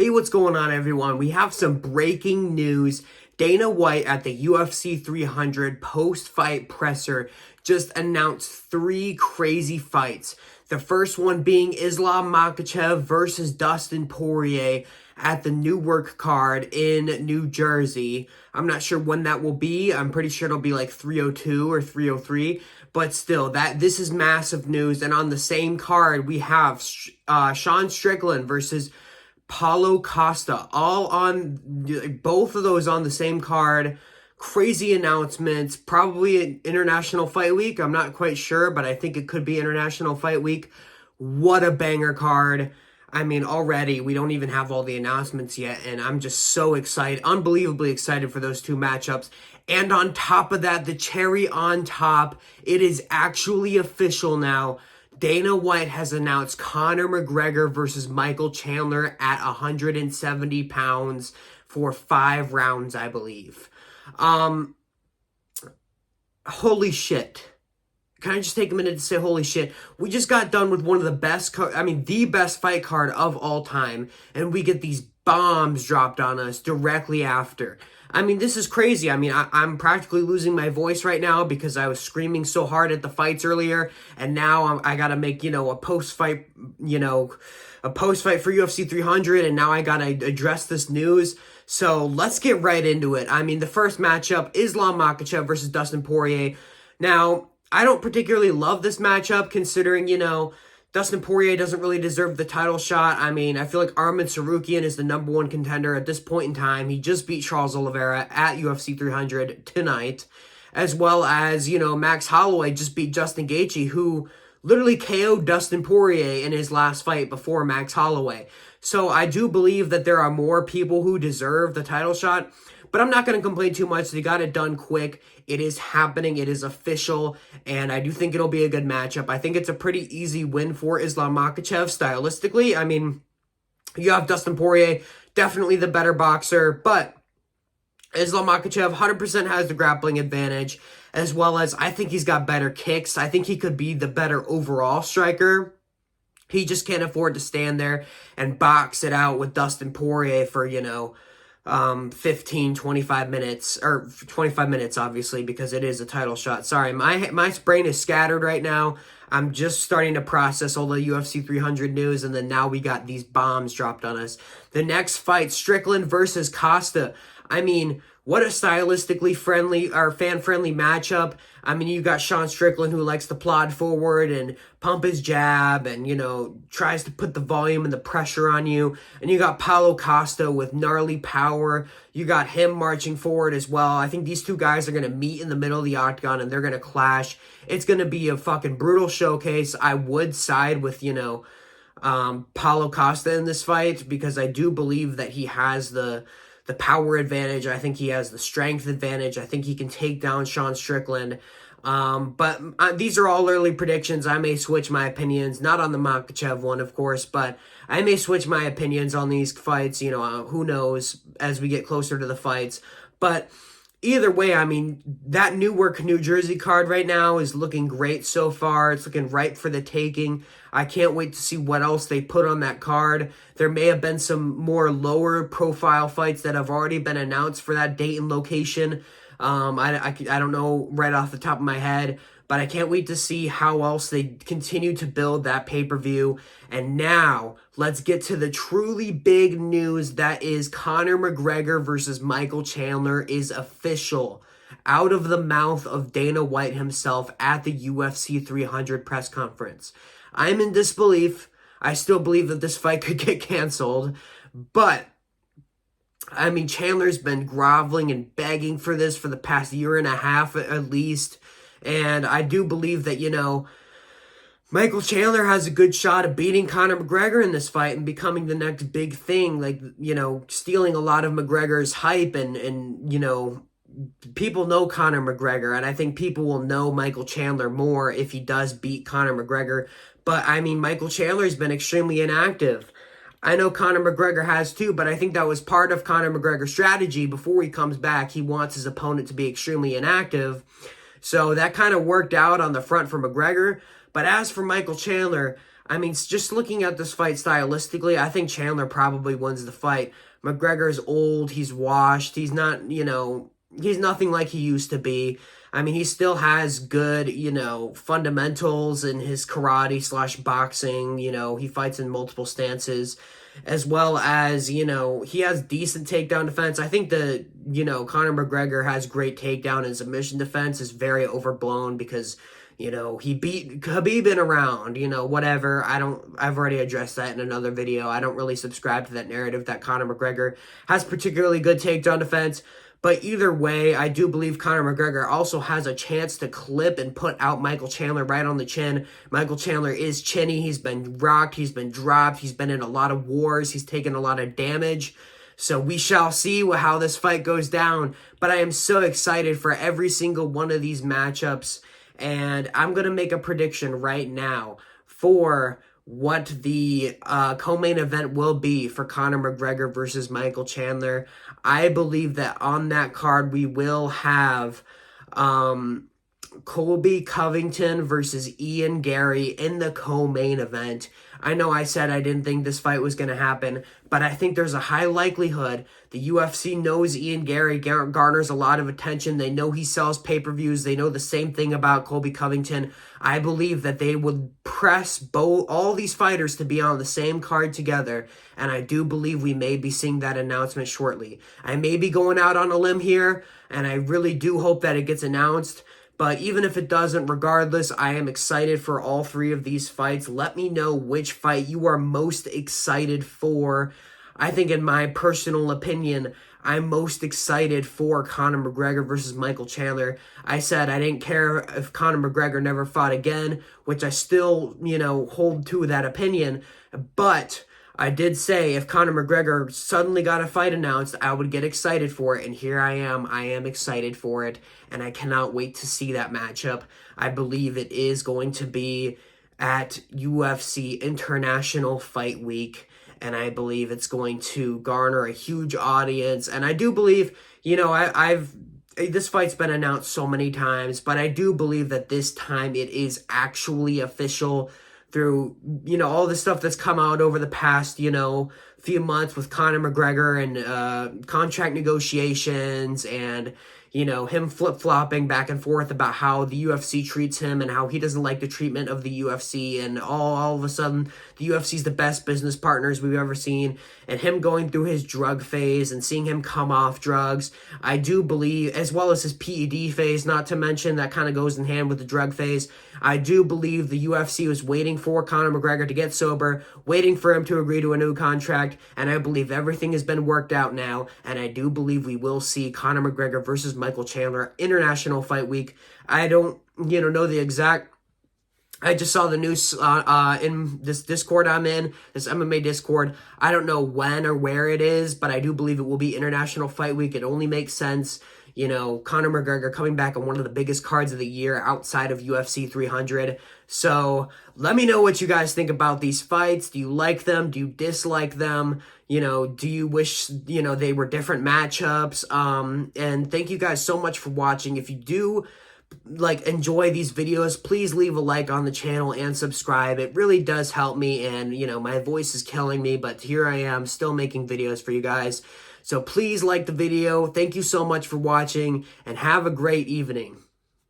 Hey, what's going on, everyone? We have some breaking news. Dana White at the UFC 300 post-fight presser just announced 3 crazy fights. The first one being Islam Makhachev versus Dustin Poirier at the Newark card in New Jersey. I'm not sure when that will be. I'm pretty sure it'll be like 302 or 303. But still, this is massive news. And on the same card, we have Sean Strickland versus Paulo Costa, all on both of those on the same card. Crazy announcements. Probably an International Fight Week. I'm not quite sure, but I think it could be International Fight Week. What a banger card. I mean, already we don't even have all the announcements yet, and I'm just so excited, unbelievably excited for those 2 matchups. And on top of that, the cherry on top, it is actually official now. Dana White has announced Conor McGregor versus Michael Chandler at 170 pounds for 5 rounds, I believe. Holy shit. Can I just take a minute to say holy shit? We just got done with one of the best, the best fight card of all time, and we get these bombs dropped on us directly after. I mean, this is crazy. I mean, I'm practically losing my voice right now because I was screaming so hard at the fights earlier, and now I got to make, a post-fight, a post-fight for UFC 300, and now I got to address this news. So let's get right into it. I mean, the first matchup, Islam Makhachev versus Dustin Poirier. Now, I don't particularly love this matchup considering, Dustin Poirier doesn't really deserve the title shot. I mean, I feel like Arman Tsarukyan is the #1 contender at this point in time. He just beat Charles Oliveira at UFC 300 tonight, as well as, Max Holloway just beat Justin Gaethje, who literally KO'd Dustin Poirier in his last fight before Max Holloway. So I do believe that there are more people who deserve the title shot, but I'm not going to complain too much. They got it done quick. It is happening. It is official. And I do think it'll be a good matchup. I think it's a pretty easy win for Islam Makhachev stylistically. I mean, you have Dustin Poirier, definitely the better boxer. But Islam Makhachev 100% has the grappling advantage, as well as I think he's got better kicks. I think he could be the better overall striker. He just can't afford to stand there and box it out with Dustin Poirier for, 15, 25 minutes, or 25 minutes, obviously, because it is a title shot. Sorry, my brain is scattered right now. I'm just starting to process all the UFC 300 news, and then now we got these bombs dropped on us. The next fight, Strickland versus Costa. I mean, what a stylistically friendly or fan-friendly matchup. I mean, you got Sean Strickland, who likes to plod forward and pump his jab and, tries to put the volume and the pressure on you. And you got Paulo Costa with gnarly power. You got him marching forward as well. I think these 2 guys are going to meet in the middle of the octagon and they're going to clash. It's going to be a fucking brutal showcase. I would side with, Paulo Costa in this fight because I do believe that he has the power advantage. I think he has the strength advantage. I think he can take down Sean Strickland. But these are all early predictions. I may switch my opinions, not on the Makhachev one, of course, but I may switch my opinions on these fights. Who knows as we get closer to the fights. But either way, I mean, that Newark, New Jersey card right now is looking great so far. It's looking ripe for the taking. I can't wait to see what else they put on that card. There may have been some more lower profile fights that have already been announced for that date and location. I don't know right off the top of my head, but I can't wait to see how else they continue to build that pay-per-view. And now, let's get to the truly big news that is Conor McGregor versus Michael Chandler is official. Out of the mouth of Dana White himself at the UFC 300 press conference. I'm in disbelief. I still believe that this fight could get canceled, but I mean, Chandler's been groveling and begging for this for the past year and a half at least. And I do believe that, Michael Chandler has a good shot of beating Conor McGregor in this fight and becoming the next big thing. Like, stealing a lot of McGregor's hype and people know Conor McGregor. And I think people will know Michael Chandler more if he does beat Conor McGregor. But, I mean, Michael Chandler's been extremely inactive. I know Conor McGregor has too, but I think that was part of Conor McGregor's strategy. Before he comes back, he wants his opponent to be extremely inactive. So that kind of worked out on the front for McGregor. But as for Michael Chandler, I mean, just looking at this fight stylistically, I think Chandler probably wins the fight. McGregor's old, he's washed, he's not, he's nothing like he used to be. I mean, he still has good, fundamentals in his karate slash boxing. He fights in multiple stances, as well as, he has decent takedown defense. I think Conor McGregor has great takedown and submission defense is very overblown because, he beat Khabib in a round, whatever. I've already addressed that in another video. I don't really subscribe to that narrative that Conor McGregor has particularly good takedown defense. But either way, I do believe Conor McGregor also has a chance to clip and put out Michael Chandler right on the chin. Michael Chandler is chinny. He's been rocked. He's been dropped. He's been in a lot of wars. He's taken a lot of damage. So we shall see how this fight goes down. But I am so excited for every single one of these matchups. And I'm going to make a prediction right now for what the co-main event will be for Conor McGregor versus Michael Chandler. I believe that on that card we will have Colby Covington versus Ian Gary in the co-main event. I know I said I didn't think this fight was going to happen, but I think there's a high likelihood. The UFC knows Ian Gary garners a lot of attention. They know he sells pay-per-views. They know the same thing about Colby Covington. I believe that they would press all these fighters to be on the same card together, and I do believe we may be seeing that announcement shortly. I may be going out on a limb here, and I really do hope that it gets announced. But even if it doesn't, regardless, I am excited for all three of these fights. Let me know which fight you are most excited for. I think in my personal opinion, I'm most excited for Conor McGregor versus Michael Chandler. I said I didn't care if Conor McGregor never fought again, which I still, hold to that opinion. But I did say if Conor McGregor suddenly got a fight announced, I would get excited for it, and here I am. I am excited for it, and I cannot wait to see that matchup. I believe it is going to be at UFC International Fight Week, and I believe it's going to garner a huge audience, and I do believe, this fight's been announced so many times, but I do believe that this time it is actually official through, all the stuff that's come out over the past, few months with Conor McGregor and contract negotiations and, him flip-flopping back and forth about how the UFC treats him and how he doesn't like the treatment of the UFC, and all of a sudden the UFC's the best business partners we've ever seen, and him going through his drug phase and seeing him come off drugs. I do believe, as well as his PED phase, not to mention that kind of goes in hand with the drug phase, I do believe the UFC was waiting for Conor McGregor to get sober, waiting for him to agree to a new contract, and I believe everything has been worked out now, and I do believe we will see Conor McGregor versus Michael Chandler International Fight Week. I don't, know the exact. I just saw the news in this Discord I'm in, this MMA Discord. I don't know when or where it is, but I do believe it will be International Fight Week. It only makes sense. Conor McGregor coming back on one of the biggest cards of the year outside of UFC 300. So let me know what you guys think about these fights. Do you like them? Do you dislike them? Do you wish, they were different matchups? And thank you guys so much for watching. If you do enjoy these videos, please leave a like on the channel and subscribe. It really does help me, and my voice is killing me, but here I am still making videos for you guys. So please like the video. Thank you so much for watching, and have a great evening.